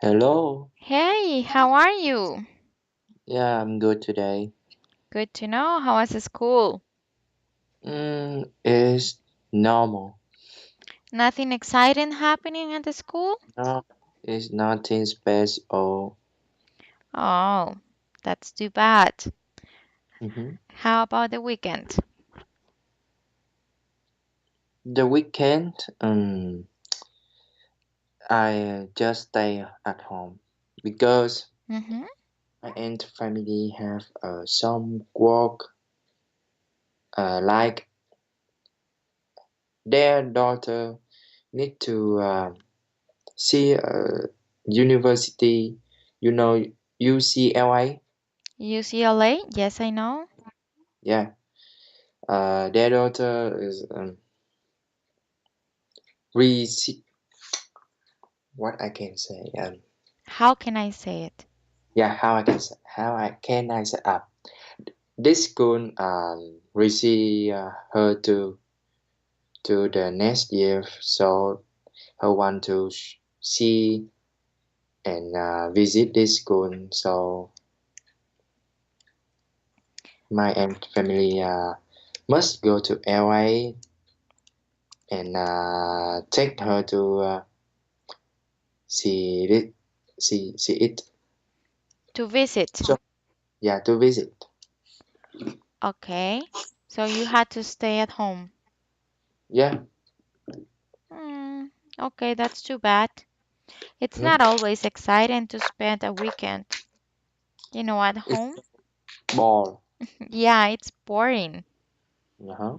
Hello. Hey, how are you? Yeah, I'm good today. Good to know. How was school? It's normal. Nothing exciting happening at the school? No, it's nothing special. Oh, that's too bad. hmm How about the weekend? The weekend, I just stay at home because Mm-hmm. my aunt family have some work, like their daughter need to see a university, you know, UCLA. UCLA? Yes, I know. Yeah, their daughter is re what I can say. How can I say it? Yeah, how I say up? This school receive her to the next year, so her want to see and visit this school. So my aunt family must go to LA and take her to see it, see it. To visit. So yeah, to visit. Okay. So you had to stay at home. Yeah. Hmm. Okay, that's too bad. It's Mhm. not always exciting to spend a weekend, at It's home. ball. Yeah, it's boring. Uh-huh.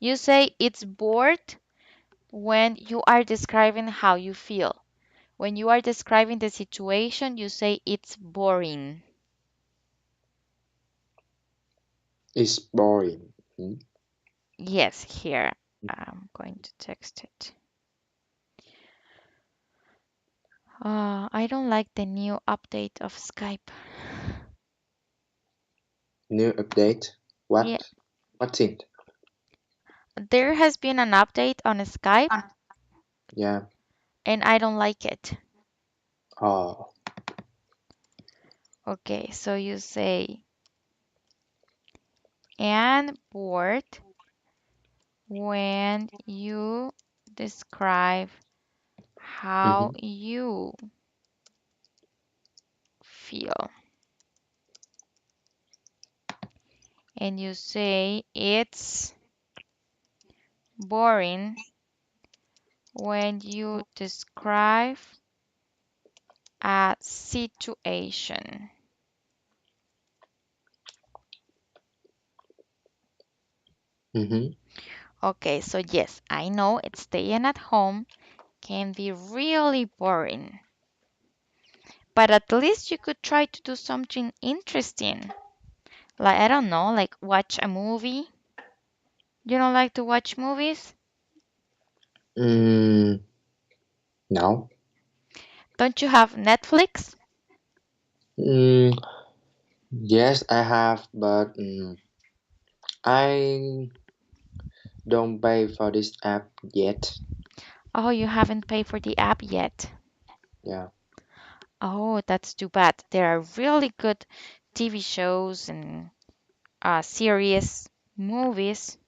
You say it's bored when you are describing how you feel. When you are describing the situation, you say it's boring. It's boring. Mhm. Yes, here. I'm going to text it. I don't like the new update of Skype. New update. Yeah, What? What's it? there has been an update on Skype Yeah. and I don't like it. Oh. Okay, so you say and bored when you describe how Mm-hmm. you feel. And you say it's boring when you describe a situation. Mm-hmm. Okay, so yes, I know it's staying at home can be really boring, but at least you could try to do something interesting. Like, I don't know, like watch a movie. You don't like to watch movies? Mm, no. Don't you have Netflix? Mm, yes, I have, but I don't pay for this app yet. Oh, you haven't paid for the app yet. Yeah. Oh, that's too bad. There are really good TV shows and series, movies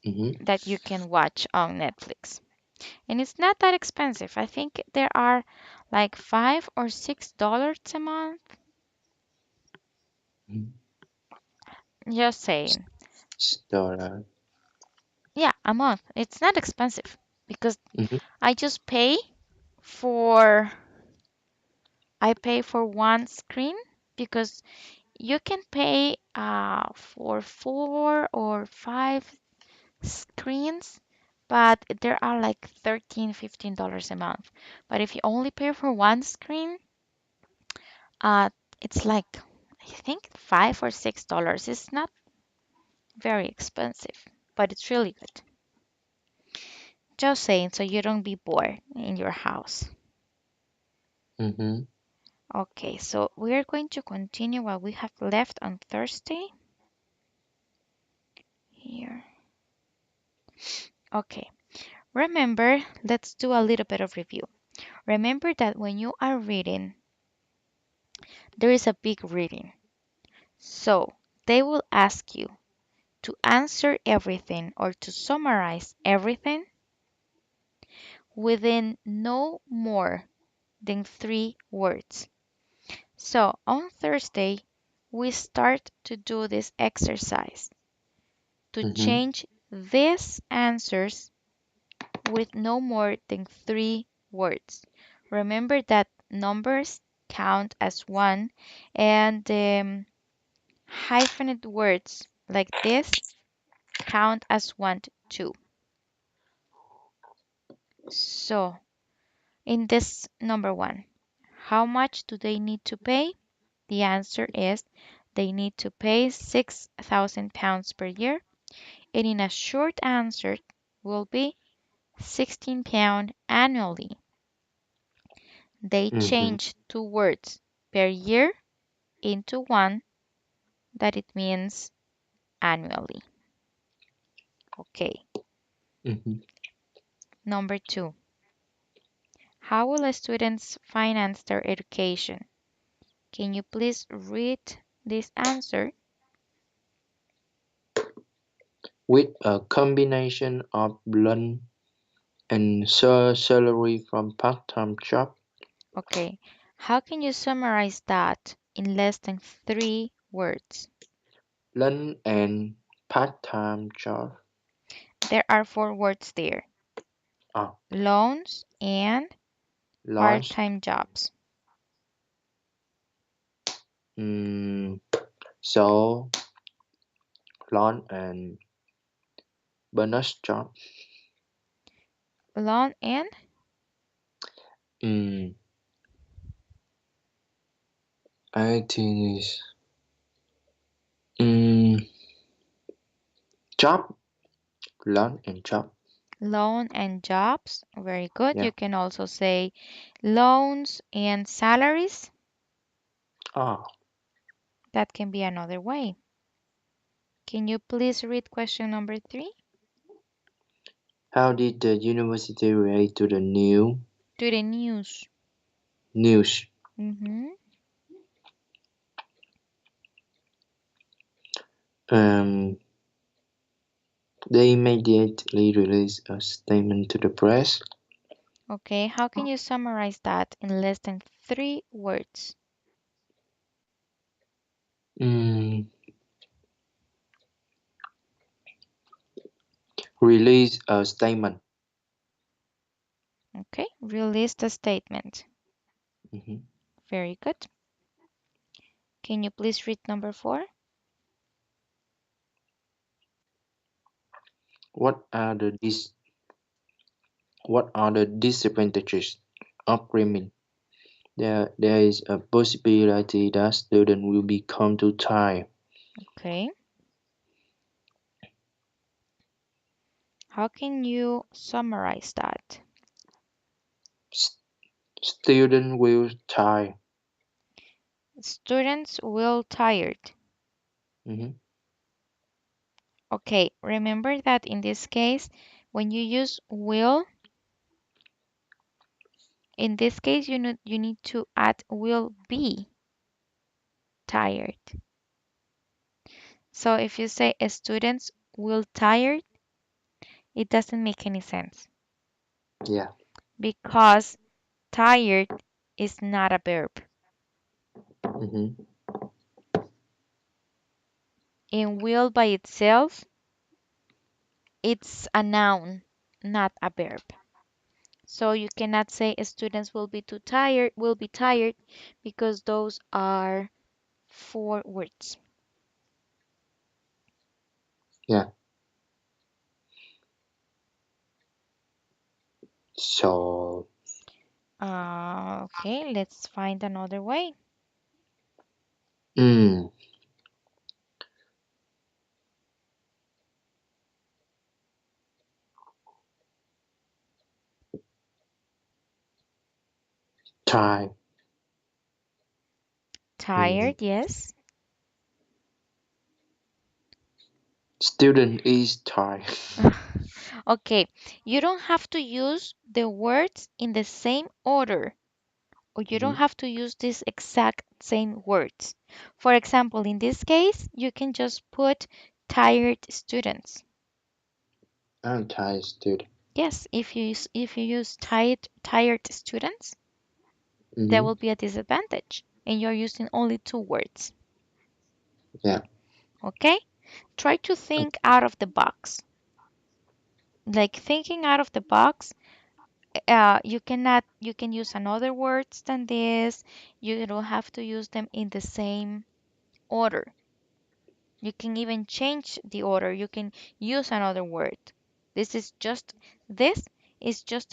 Mm-hmm. that you can watch on Netflix. And it's not that expensive. I think there are like $5 or $6 a month. Mhm. Just saying. Dollar. Yeah, a month. It's not expensive because Mhm. I just for pay for one screen because you can pay for 4 or 5 screens, but there are like $13, $15 a month. But if you only pay for one screen, uh, it's like I think $5 or $6. It's not very expensive, but it's really good. Just saying, so you don't be bored in your house. Mhm. Okay, so we're going to continue what we have left on Thursday. Here. Okay, remember, let's do a little bit of review. Remember that when you are reading, there is a big reading. So they will ask you to answer everything or to summarize everything within no more than 3 words. So on Thursday, we start to do this exercise to Mhm. change these answers with no more than 3 words. Remember that numbers count as one and hyphenate words like this count as one too. So in this number one, how much do they need to pay? The answer is they need to pay £6,000 per year, and in a short answer will be £16 annually. They Mhm. change 2 words per year into one that it means annually. Okay, Mhm. number two, how will students finance their education? Can you please read this answer? With a combination of loan and salary from part-time job, Okay, how can you summarize that in less than 3 words? loan and part-time job. There are 4 words there: Ah, loans and part loans. time jobs. Mm, so loan and bonus job. Loan and Mm, I think is mm, job, loan and job. loan and jobs. Very good. Yeah. You can also say loans and salaries. Ah, That can be another way. Can you please read question number three? how did the university react to the To the news. news? Mm-hmm. Um, they immediately released a statement to the press. Okay, how can you summarize that in less than 3 words? Mm, release a statement. Okay, release the statement. Mhm. Very good. Can you please read number four? What are the what are the disadvantages of cramming? There is a possibility that students will become too tired. Okay, how can you summarize that? S- Students will tire. Students will tired. Mhm. Okay, remember that in this case, when you use will, in this case you need to add will be tired. So if you say students will tired, it doesn't make any sense. Yeah. because tired is not a verb. Mm-hmm. And will by itself, it's a noun, not a verb. So you cannot say students will be tired because those are four words. Yeah. So, Okay, let's find another way. mm, time. Mm. Tired, yes. Student is tired. Okay, you don't have to use the words in the same order, or you don't Mm-hmm. have to use these exact same words. For example, in this case, you can just put tired students. I'm tired, student. Yes, if you use tired students, there Mm-hmm. will be a disadvantage, and you're using only two words. Yeah. Okay? Try to think out of the box. Like thinking out of the box, you can use another words than this. You don't have to use them in the same order. You can even change the order. You can use another word. This is just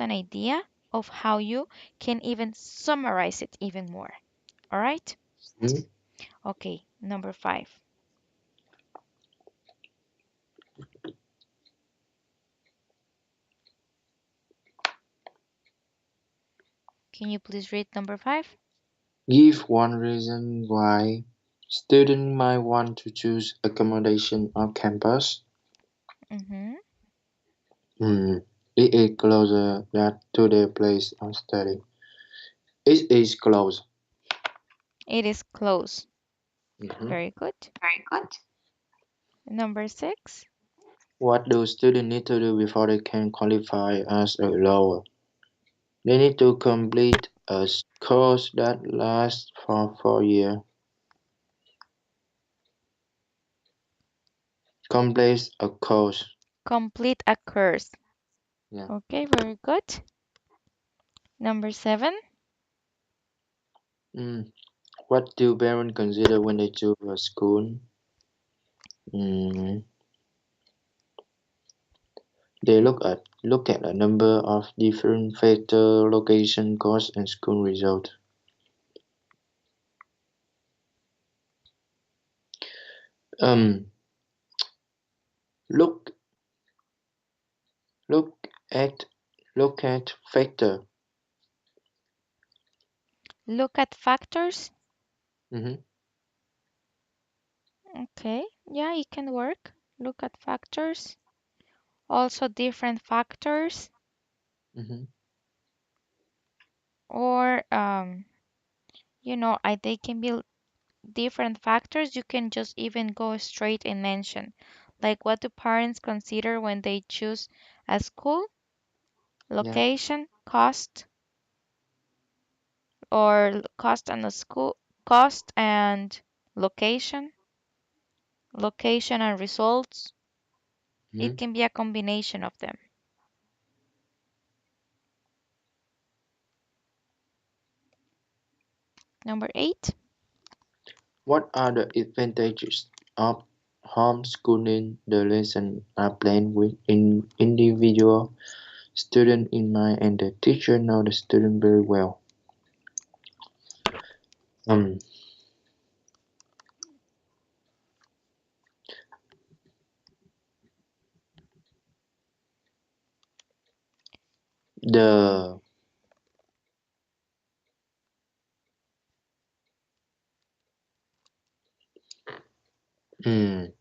an idea of how you can even summarize it even more. All right? Mm-hmm. Okay, number 5. Can you please read number 5? Give one reason why students might want to choose accommodation on campus. Mm-hmm. Hmm. It is closer to their place of study. It is close. It is close. Mhm. Very good. Very good. Number 6. What do students need to do before they can qualify as a lower? They need to complete a course that lasts for 4 years. Complete a course. Complete a course. Yeah. Okay, very good. Number 7. Mm. What do parents consider when they choose a school? Mm. They look at a number of different factors: location, cost, and school result. Um, look look at factor. Look at factors. Mm-hmm. Okay, yeah, it can work. Look at factors. Also different factors, Mm-hmm. or they can be different factors. You can just even go straight and mention, like, what do parents consider when they choose a school? Yeah. Location, cost, or cost and the school, cost and location, location and results. It Mm-hmm. can be a combination of them. Number 8. What are the advantages of homeschooling? The lessons are planned with individual student in mind, and the teacher know the student very well. Um, the mm,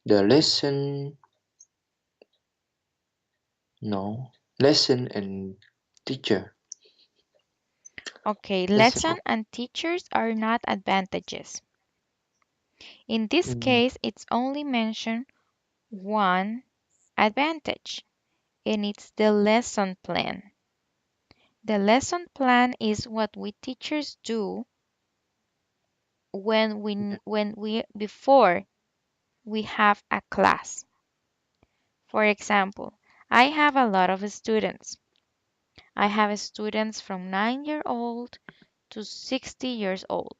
the lesson no lesson and teacher Okay, lesson. lesson and teachers are not advantages. In this Mm, case, it's only mentioned one advantage, and it's the lesson plan. The lesson plan is what we teachers do when we before we have a class. For example, I have a lot of students. I have students from 9 years old to 60 years old.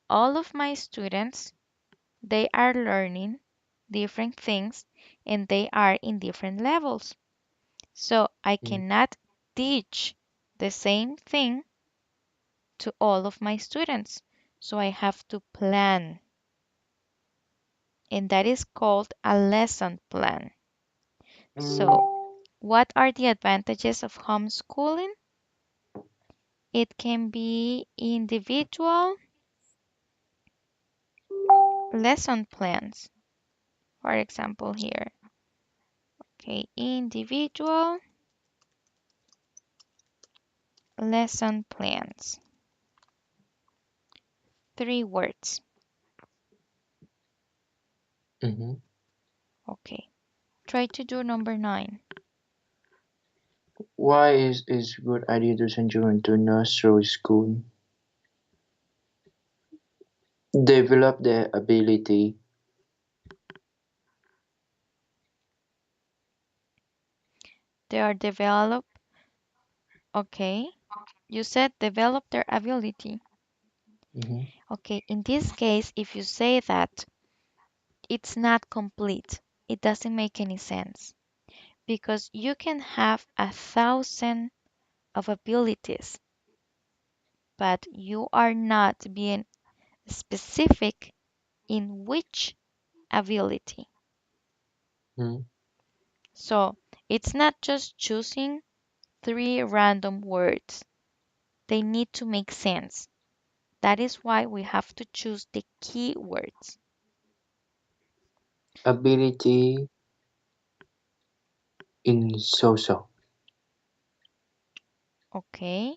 All of my students, they are learning different things and they are in different levels. So I mm, cannot teach the same thing to all of my students. So I have to plan, and that is called a lesson plan. So, what are the advantages of homeschooling? It can be individual lesson plans. For example, here, okay, individual lesson plans. 3 words. mhm. Okay, try to do number 9. Why is it a good idea to send children to nursery school? Develop their ability. They are developed. Okay, you said develop their ability. Mhm, Okay, in this case, if you say that it's not complete, it doesn't make any sense because you can have 1,000 of abilities, but you are not being specific in which ability. mm. So it's not just choosing 3 random words, they need to make sense. That is why we have to choose the keywords. Ability in social. Okay?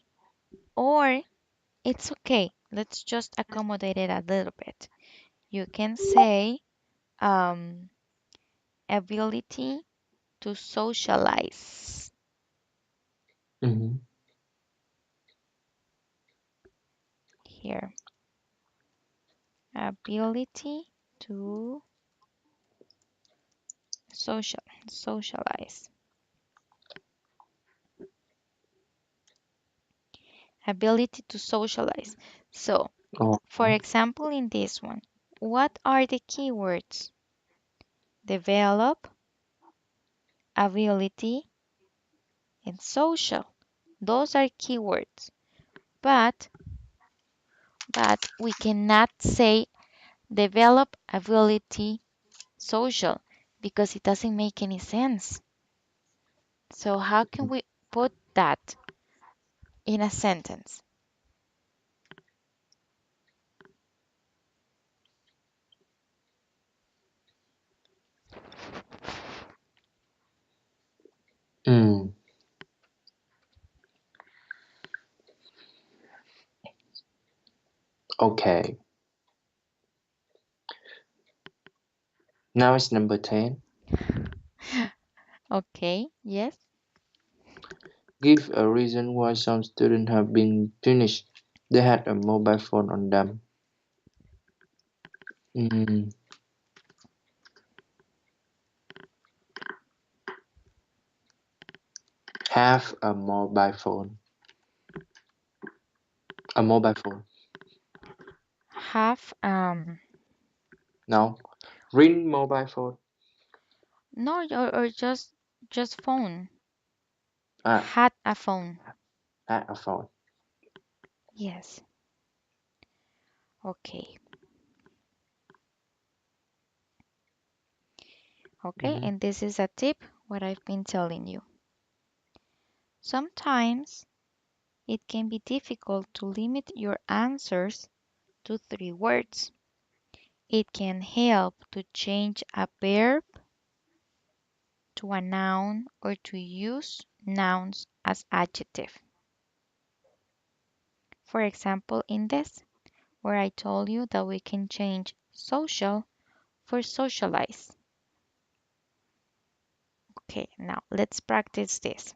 Or it's okay. Let's just accommodate it a little bit. You can say um, ability to socialize. Mhm, Here, ability to socialize. Ability to socialize. So, oh, for example, in this one, what are the keywords? Develop, ability, and social. Those are keywords. But we cannot say develop ability social because it doesn't make any sense. So how can we put that in a sentence? mm, okay. Now it's number 10. Okay, yes. Give a reason why some students have been punished. They had a mobile phone on them. Mm, have a mobile phone. A mobile phone. Have Now, ring mobile phone. no, or just phone. Ah, Had a phone. a phone. Yes. Okay. Okay, Mhm, and this is a tip what I've been telling you. Sometimes it can be difficult to limit your answers to 3 words. It can help to change a verb to a noun or to use nouns as adjective. For example, in this, where I told you that we can change social for socialize. Okay, now let's practice this.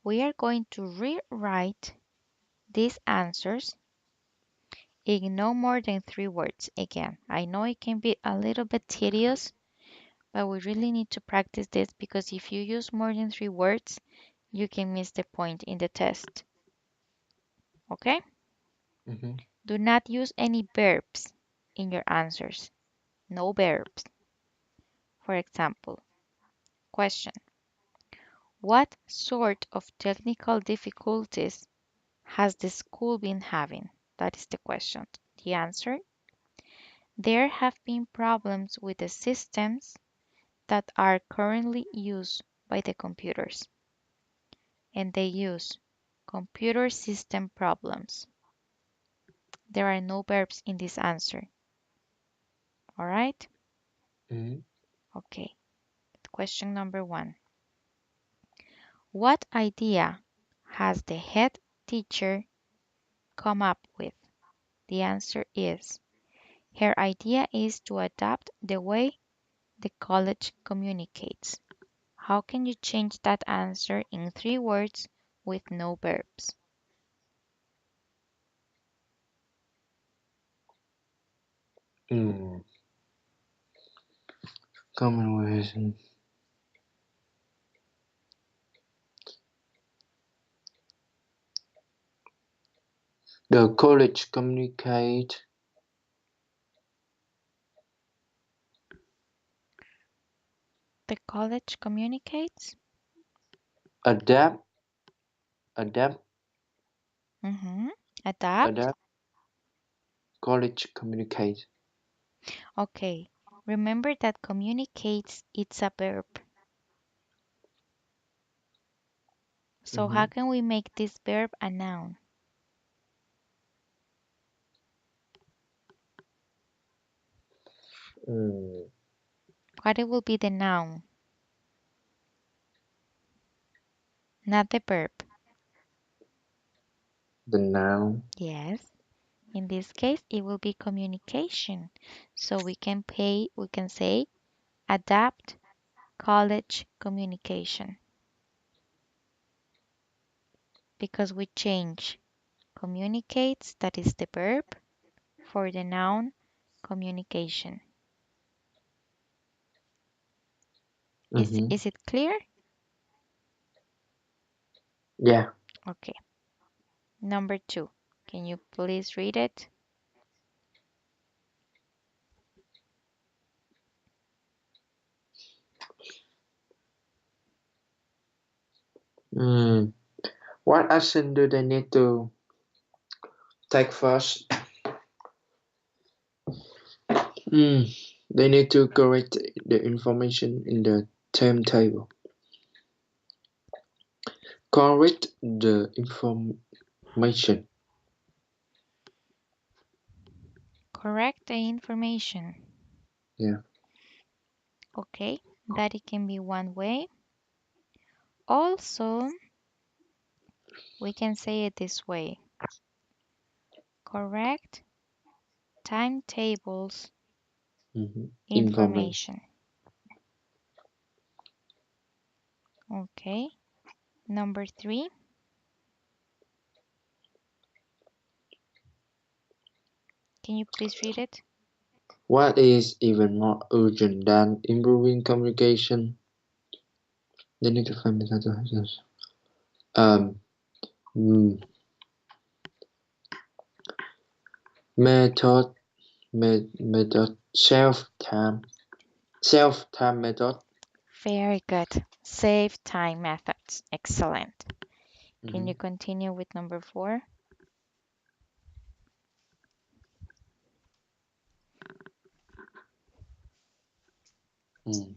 We are going to rewrite these answers in no more than 3 words. Again, I know it can be a little bit tedious, but we really need to practice this because if you use more than 3 words, you can miss the point in the test. Okay? Mm-hmm. Do not use any verbs in your answers. No verbs. For example, question: what sort of technical difficulties has the school been having? That is the question. The answer: there have been problems with the systems that are currently used by the computers, and they use computer system problems. There are no verbs in this answer. All right? Mm-hmm. Okay. Question number 1. What idea has the head teacher come up with? The answer is her idea is to adapt the way the college communicates. How can you change that answer in 3 words with no verbs? Mm. Communication. The college communicate, The college communicates? adapt, adapt, Mm-hmm. Adapt? adapt. College communicate. Okay. Remember that communicates it's a verb. So Mm-hmm. how can we make this verb a noun? Mm. What it will be the noun, not the verb. The noun. Yes. In this case, it will be communication. So we can say adapt college communication because we change communicates, that is the verb, for the noun communication. Is Mm-hmm. is it clear? Yeah. Okay. Number 2. Can you please read it? Mm. What action do they need to take first? Mm. They need to correct the information in the timetable. Correct the information. Correct the information. Yeah. Okay, that it can be one way. Also, we can say it this way. Correct timetables Mm-hmm. Information. information. Okay. Number 3. Can you please read it? What is even more urgent than improving communication? They need to find methods. Um, mm, method, method, self-time method. Very good. Save time methods. Excellent. Can you Mm-hmm. continue with number 4? Mm.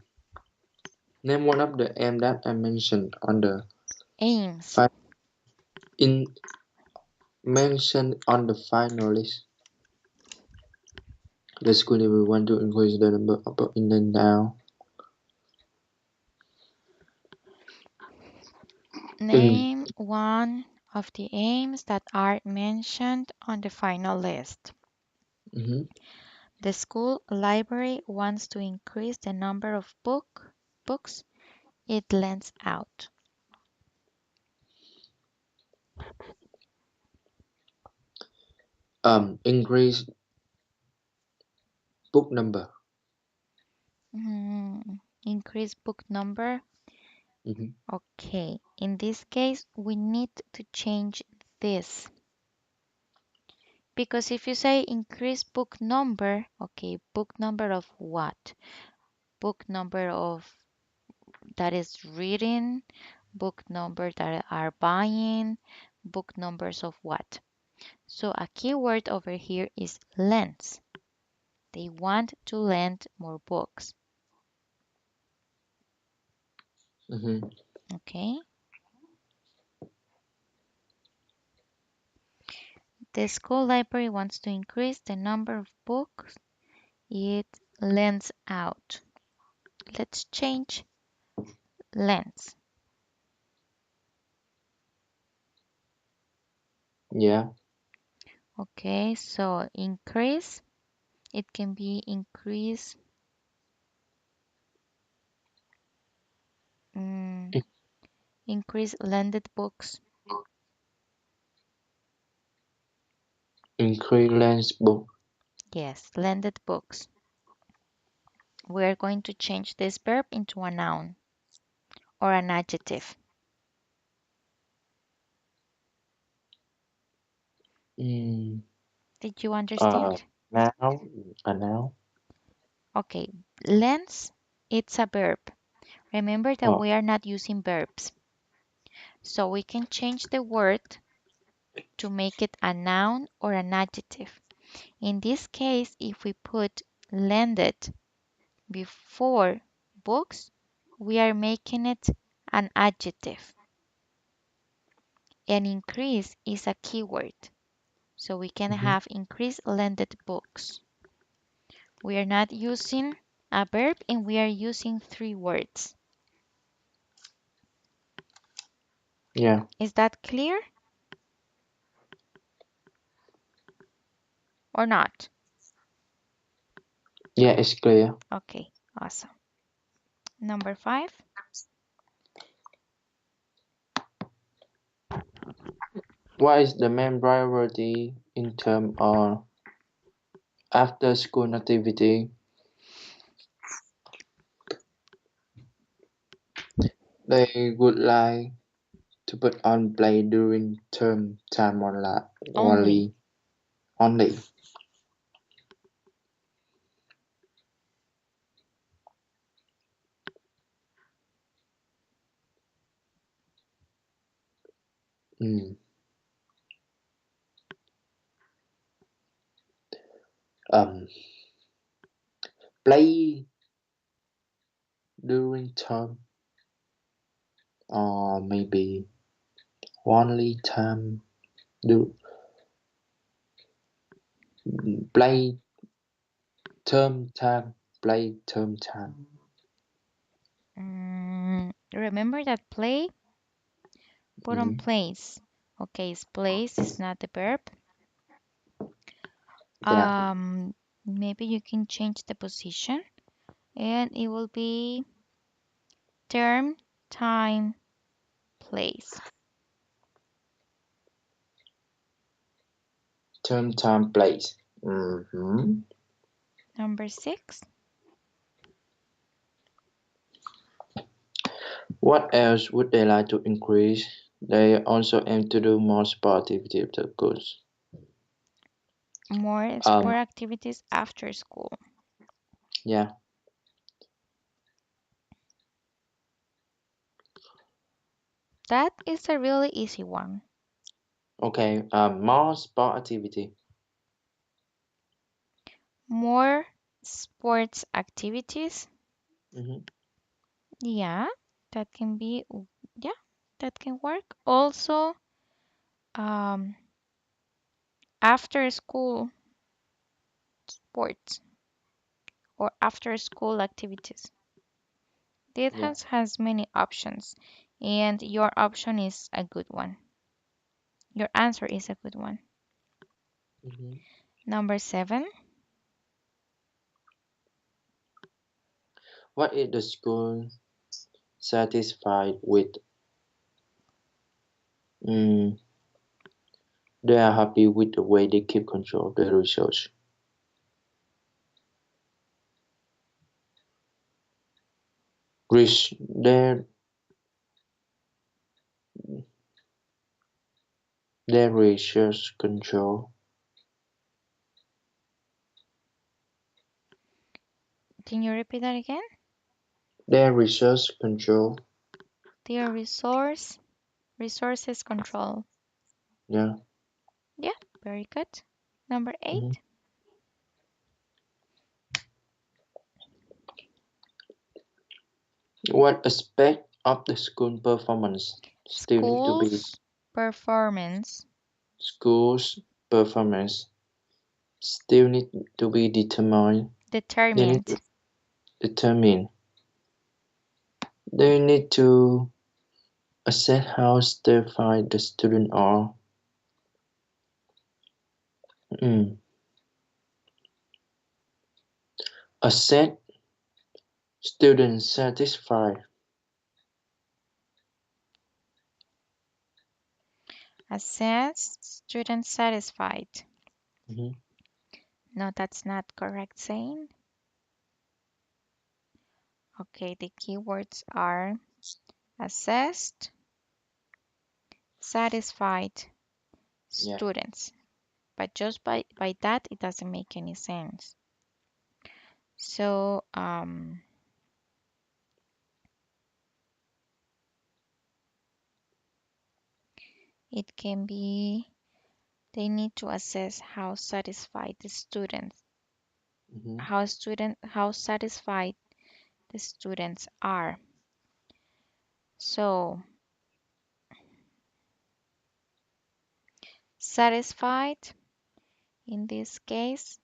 Name one of the M that I mentioned on the Aims. fi- in mentioned on the final list. The school never want to increase the number of in the now. In Name one of the aims that are mentioned on the final list. mm-hmm. The school library wants to increase the number of books it lends out. Increase book number. Increase book number. Mm-hmm. Okay, in this case, we need to change this. Because if you say increase book number, okay, book number of what? Book number of that is reading, book number that are buying, book numbers of what? So a keyword over here is lends. They want to lend more books. Mm-hmm. Okay. The school library wants to increase the number of books it lends out. Let's change lends. Yeah. Okay, so increase, it can be mm, In- increase lended books. Increase lens book. Yes, lended books. We're going to change this verb into a noun or an adjective. Mm, Did you uh, understand? now, now. Okay, lends, it's a verb. Remember that Oh. we are not using verbs. So we can change the word to make it a noun or an adjective. In this case, if we put lended before books, we are making it an adjective. An increase is a keyword. So we can Mm-hmm. have increased lended books. We are not using a verb and we are using three words. Yeah. Is that clear or not? Yeah, it's clear. Okay, awesome. Number 5. What is the main priority in terms of after school activity? They would like to put on play during term time Only. only. Mm. Um, play during term or maybe only time do play term time play term time. Remember that play? Put on Mm-hmm. place. Okay, place is not the verb. Yeah, Um, Maybe you can change the position and it will be term, time, place. term time place. Mm-hmm. Number 6. What else would they like to increase? They also aim to do more sport activity of the course. More Um, sport activities after school. yeah, That is a really easy one. okay. More sport activity. More sports activities. Mm-hmm. Yeah, that can be, yeah, that can work. Also, um, after school sports or after school activities. This Yeah. has many options, and your option is a good one. Your answer is a good one. Mm-hmm. Number 7. What is the school satisfied with? Mm, they are happy with the way they keep control of the resource. Their resource control. Can you repeat that again? Their resource control. Their resources control. Yeah. Yeah, very good. Number hmm 8. What aspect of the school performance still need to be School's performance schools performance still need to be determined. They need to determined. determine. They need to assess how certified the student are. Mm. Assess student satisfied. Assess student satisfied. hmm No, that's not correct saying. Okay, the keywords are assessed, satisfied, Yeah. students. But just by that, it doesn't make any sense. So, it can be they need to assess how satisfied the students, hmm how satisfied the students are. So, satisfied in this case,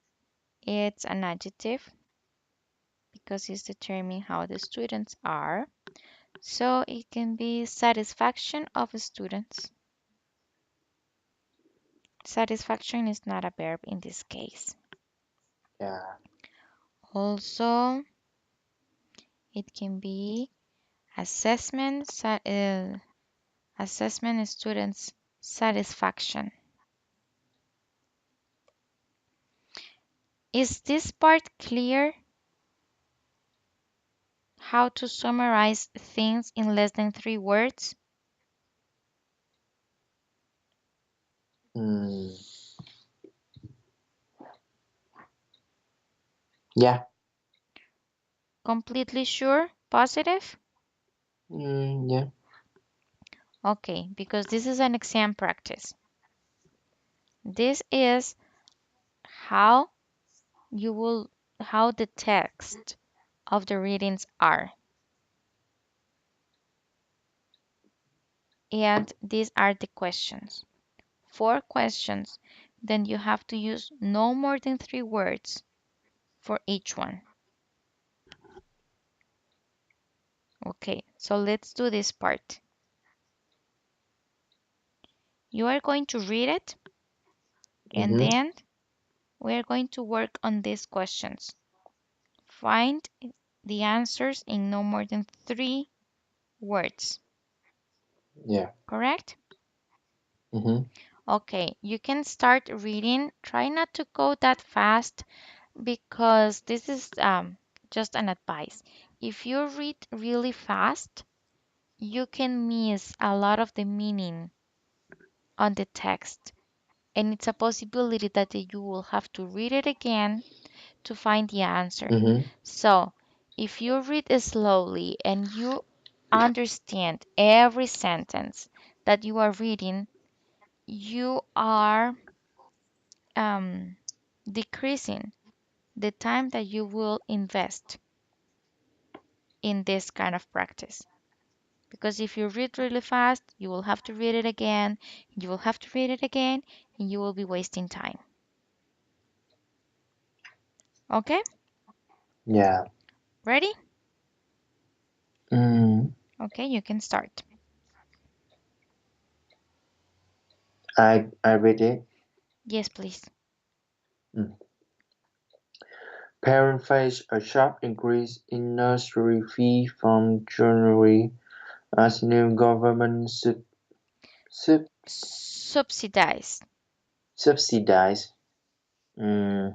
it's an adjective because it's determining how the students are. So it can be satisfaction of students. Satisfaction is not a verb in this case. Yeah. Also, it can be assessment students' satisfaction. Is this part clear? How to summarize things in less than 3 words? Mm. Yeah. Completely sure? Positive? Yeah. Okay, because this is an exam practice. This is how you will how the text of the readings are. And these are the questions. 4 questions. Then you have to use no more than 3 words for each one. Okay, so let's do this part. You are going to read it and hmm then we are going to work on these questions. Find the answers in no more than 3 words. Yeah. Correct? hmm Okay, you can start reading. Try not to go that fast because this is just an advice. If you read really fast, you can miss a lot of the meaning on the text. And it's a possibility that you will have to read it again to find the answer. hmm So, if you read slowly and you understand every sentence that you are reading, you are um, decreasing the time that you will invest in this kind of practice. Because if you read really fast, you will have to read it again, you will have to read it again, and you will be wasting time. Okay? Yeah. Ready? Mm. Okay, you can start. I read it. Yes, please. Mm. Parents face a sharp increase in nursery fee from January as new government sub- Subsidized. subsidies mm,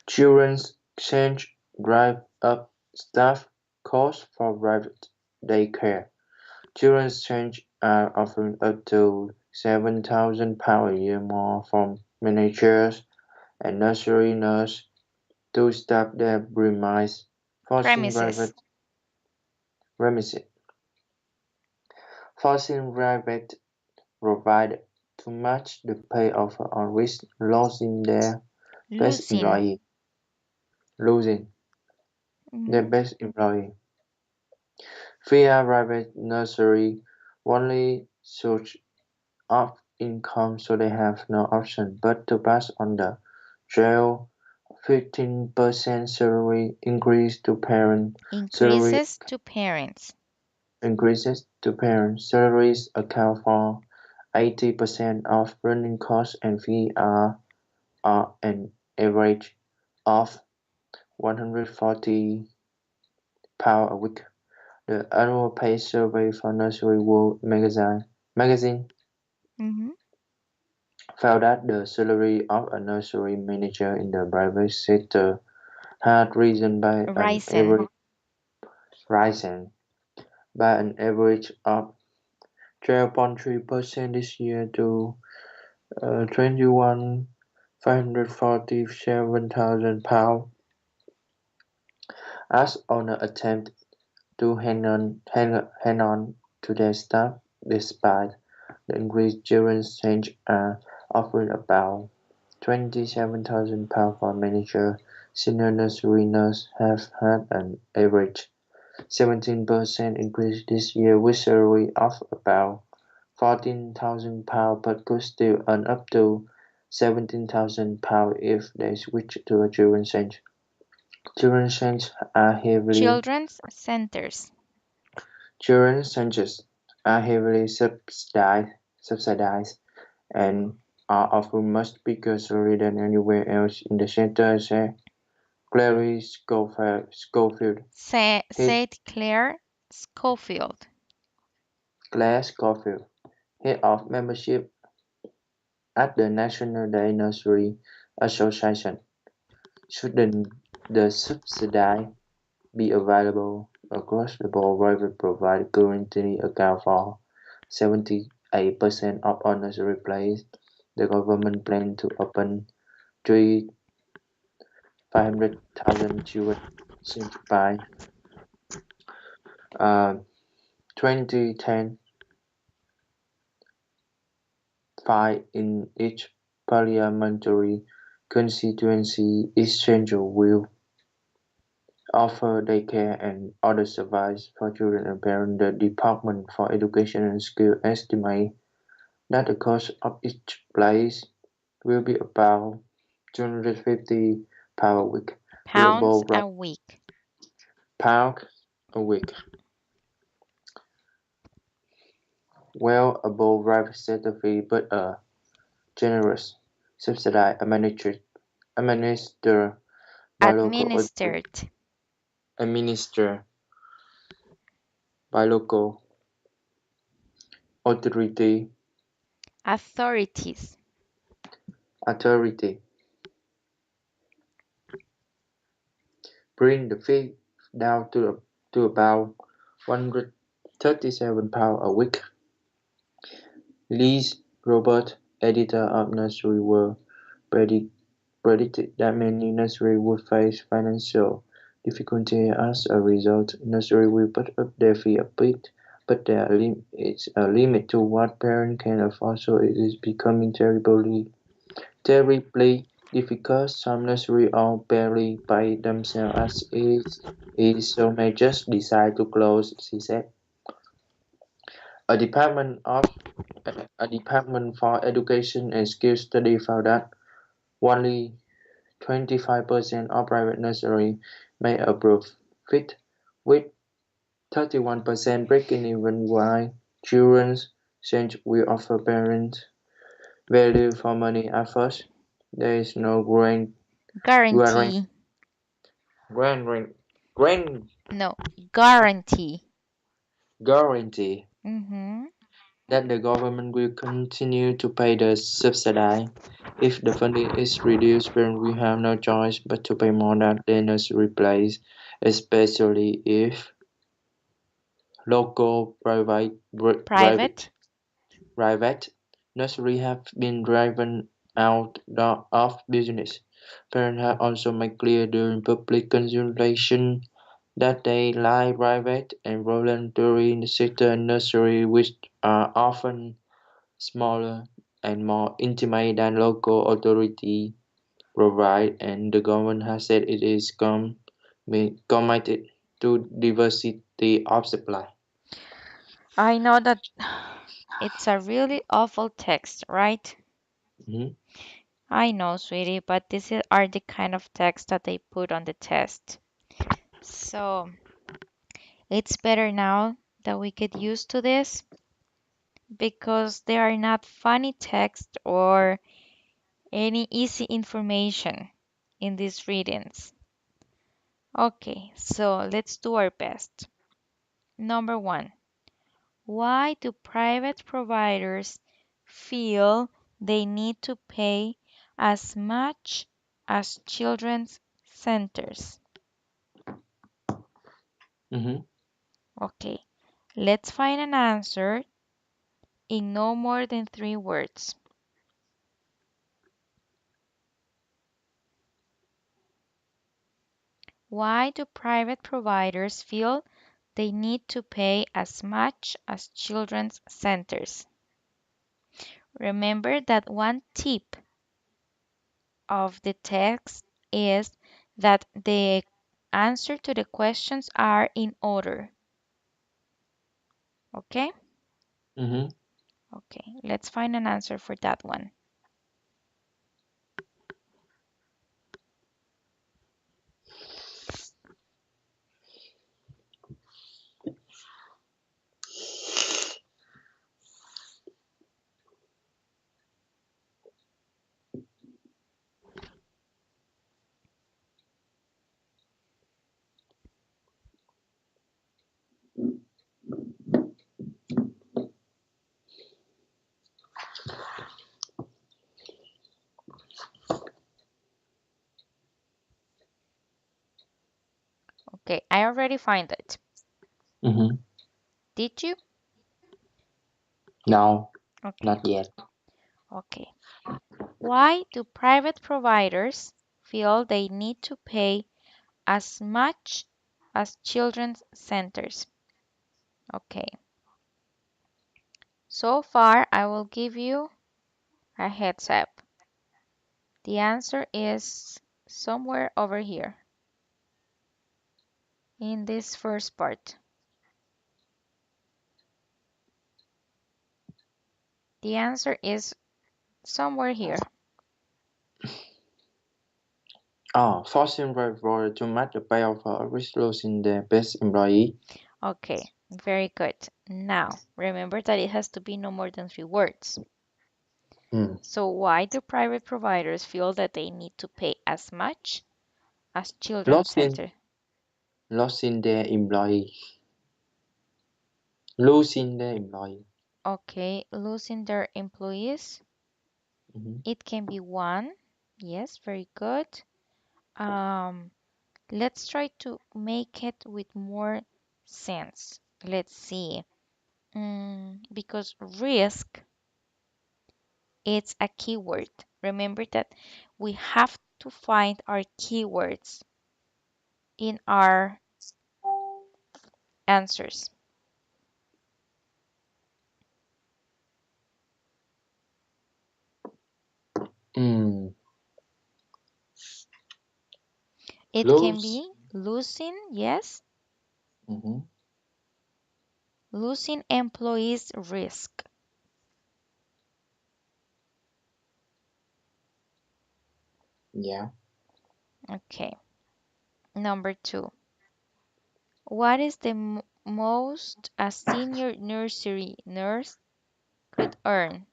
children's exchange drive up staff costs for private daycare. Children's exchange are offering up to £7,000 a year more from managers and nursery nurses to staff their premises, forcing Premises. private premises, forcing private providers to match the pay offer or risk losing best Losing. employee. Losing their Mhm. best employee. Via private nursery only source of income, so they have no option but to pass on the jail 15% salary increase to parents. Salary Increases to parents. increases to parents. Salaries account for 80% of running costs and fees are an average of £140 a week. The annual pay survey for Nursery World magazine Mhm. found that the salary of a nursery manager in the private sector had Risen. risen by an average of 12.3% this year to 21,547,000 pounds as owners attempt to hang on to their staff despite the increased children's change are offering about £27,000 for manager. Senior nursery nurses have had an average 17% increase this year with salary of about £14,000 but could still earn up to £17,000 if they switch to a children's centre. Children's centres are heavily Children's centers. children's centres are heavily subsidized and are often much bigger salary than anywhere else in the centre, said Clary Schofield, head Said Claire Schofield. Claire Schofield, head of membership at the National Day Nursery Association. Shouldn't the subsidy be available across the board? Private providers currently account for 78% of all nursery places. The government plans to open three 500,000 children by 2010, five in each parliamentary constituency. Each centre will offer daycare and other services for children and parents. The Department for Education and Skills estimates that the cost of each place will be about £250 a week, well Pounds above a week. pound a week, well above private sector fee, but a generous subsidy administered by local authority, Administered. administered by local authority Authorities. authority bring the fee down to about £137 a week. Liz Robert, editor of Nursery World, predicted that many nurseries would face financial difficulty as a result. Nurseries will put up their fee a bit, but there is a limit to what parents can afford, so it is becoming terribly difficult. Some nurseries are barely by themselves as is, so may just decide to close, she said. A department of a Department for Education and Skills study found that only 25% of private nurseries made a profit, with 31% breaking even, while children's centers will offer parents value for money at first. There is no guarantee Guarantee. Grand, grand No, guarantee. guarantee Mm-hmm. that the government will continue to pay the subsidy. If the funding is reduced, parents will have no choice but to pay more than the nursery place, especially if local Private. private nurseries have been driven out of business. Parents have also made clear during public consultation that they like private and voluntary sector nurseries, which are often smaller and more intimate than local authority provide, and the government has said it is committed to diversity of supply. I know that it's a really awful text, right? Mhm, I know, sweetie, but are the kind of text that they put on the test. So it's better now that we get used to this because they are not funny text or any easy information in these readings. Okay, so let's do our best. Number one, why do private providers feel they need to pay as much as children's centers? mhm, Okay, let's find an answer in no more than 3 words. Why do private providers feel they need to pay as much as children's centers? Remember that one tip of the text is that the answer to the questions are in order. Okay? mhm, Okay, let's find an answer for that one. Okay, I already find it. mhm. Did you? No, Okay, not yet. okay. Why do private providers feel they need to pay as much as children's centers? Okay, so far I will give you a heads up. The answer is somewhere over here in this first part. The answer is somewhere here. Forcing rival to match the payoff for losing the best employee. Okay, very good. Now, remember that it has to be no more than 3 words. Mm. So why do private providers feel that they need to pay as much as children's Losing, center? losing their employee. Losing their employee. Okay, losing their employees. Mhm. It can be one. Yes, very good. Um, let's try to make it with more sense. Let's see. Because risk, it's a keyword. Remember that we have to find our keywords in our answers. Mm. It can Lose. be losing, yes, Mhm. losing employees risk. Yeah. Okay. Number two. What is the most a senior nursery nurse could earn?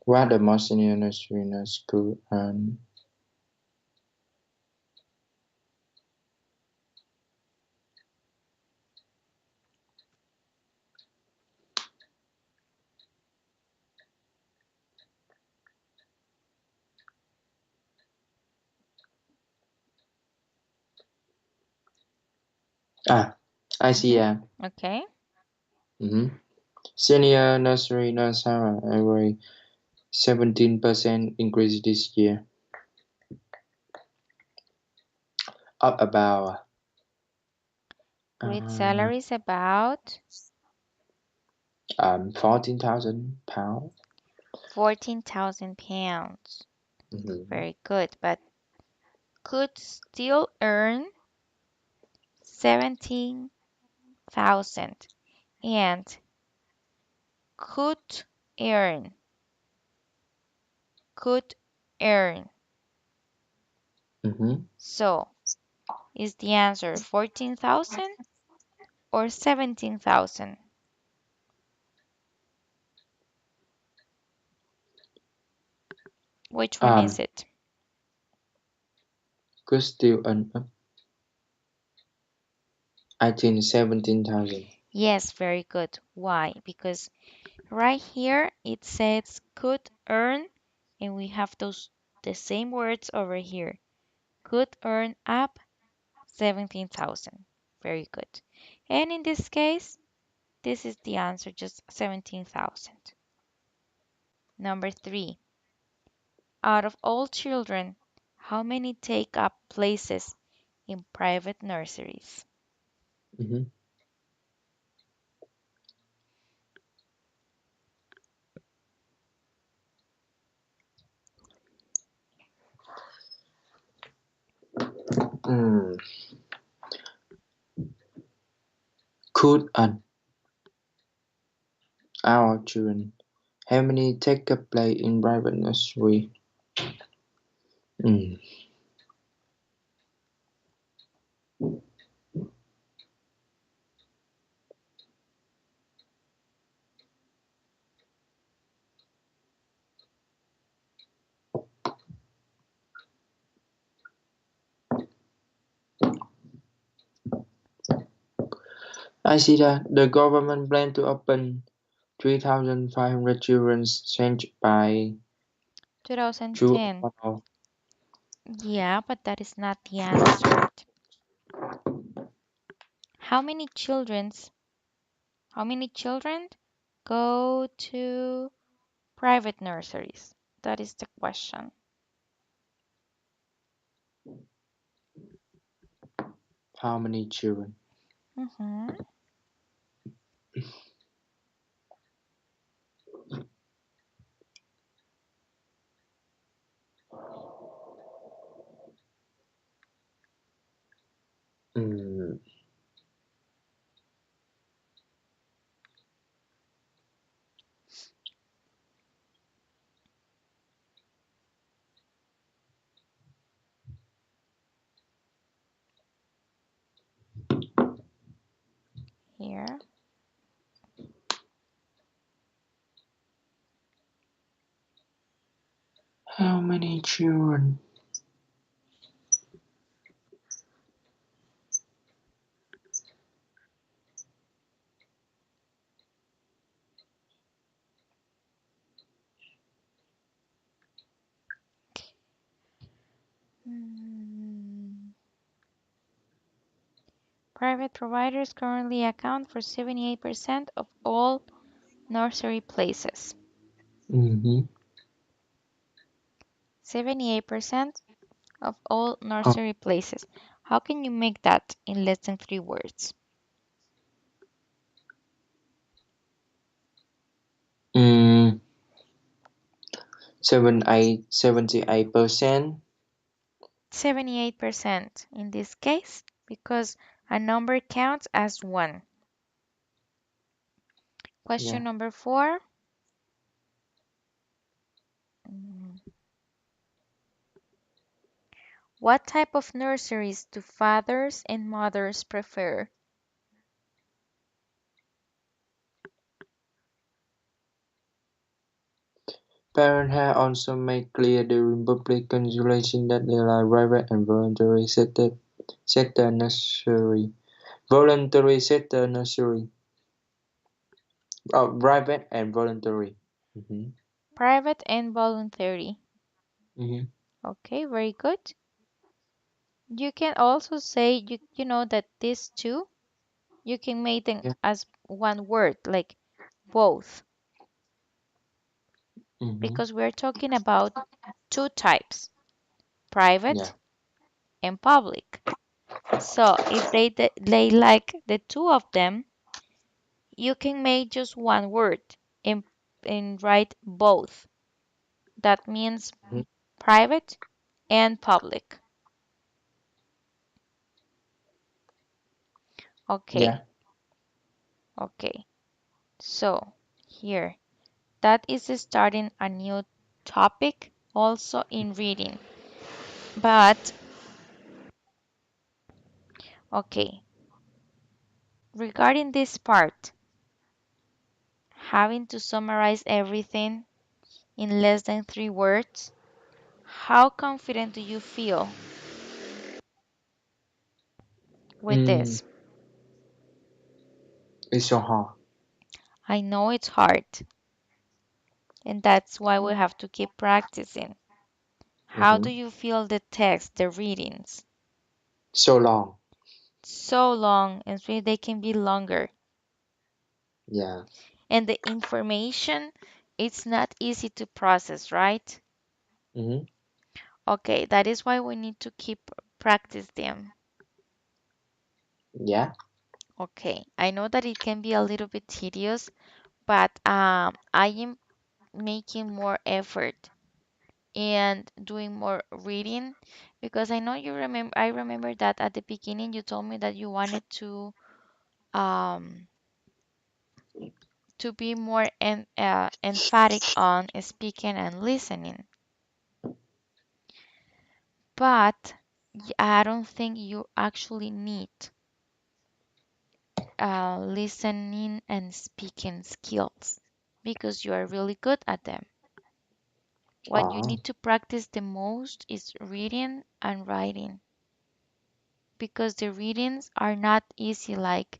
What the most senior nursery nurse could earn? I see. Mm-hmm. Yeah. Okay. Mm-hmm. Senior nursery nurse have an average 17% increase this year, up about With uh, salaries about 14,000 pounds. 14,000 pounds. Mm-hmm. Very good, but could still earn 17,000 and could earn, could earn. Mm-hmm. So, is the answer 14,000 or 17,000? Which one is Um, it? could still earn up. I think 17,000. Yes, very good. Why? Because right here it says could earn, and we have those the same words over here. Could earn up 17,000. Very good. And in this case, this is the answer, just 17,000. Number 3. Out of all children, how many take up places in private nurseries? Mm-hmm. Mm. Could earn our children. How many take up play in private nursery? Mm. I see that the government plan to open 3,500 children's centers by 2010. 2012. Yeah, but that is not the answer. How many children's how many children go to private nurseries? That is the question. How many children? Mm-hmm. Mm. Here. How many children? Hmm. Private providers currently account for 78% of all nursery places. Mm-hmm. 78% of all nursery places. How can you make that in less than 3 words? Mm, 78%. 78% in this case because a number counts as one. Yeah. Question number 4. Mm, What type of nurseries do fathers and mothers prefer? Parents have also made clear during public consultation that there are private and sector nursery. Voluntary sector nursery. Private and voluntary. Mhm. Private and voluntary. Mhm. Okay, very good. You can also say you know that these two you can make them Yeah. as one word, like both, Mhm. because we're talking about two types, Yeah. private and public. So if they like the two of them, you can make just one word and, and write both. That means Mhm. private and public. Yeah. Okay, okay. So here, that is starting a new topic also in reading. But okay, regarding this part, having to summarize everything in less than 3 words, how confident do you feel with Mm, this? it's so hard. I know it's hard, and that's why we have to keep practicing. How do Mhm. you feel the text, the readings? So long. So long, and so they can be longer. Yeah. And the information, it's not easy to process, right? Mhm. Okay, that is why we need to keep practice them. Yeah. Okay, I know that it can be a little bit tedious, but I am making more effort and doing more reading because I know you remember. I remember that at the beginning you told me that you wanted um to be more emphatic on speaking and listening, but I don't think you actually need listening and speaking skills because you are really good at them. What you Uh-huh. need to practice the most is reading and writing because the readings are not easy like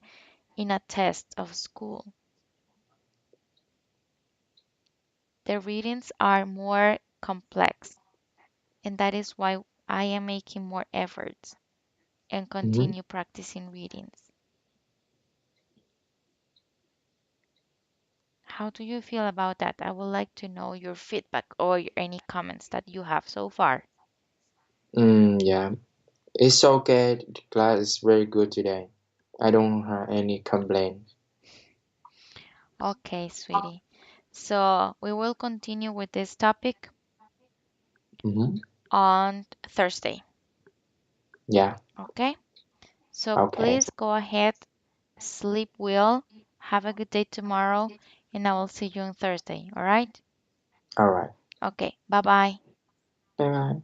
in a test of school. The readings are more complex, and that is why I am making more efforts and Mhm. continue practicing readings. How do you feel about that? I would like to know your feedback or any comments that you have so far. Yeah. It's okay. The class is very good today. I don't have any complaint. Okay, sweetie. So we will continue with this topic Mhm. on Thursday. Yeah. Okay? So Okay. please go ahead, sleep well, have a good day tomorrow, and I will see you on Thursday. All right? All right. Okay, bye bye. Bye bye.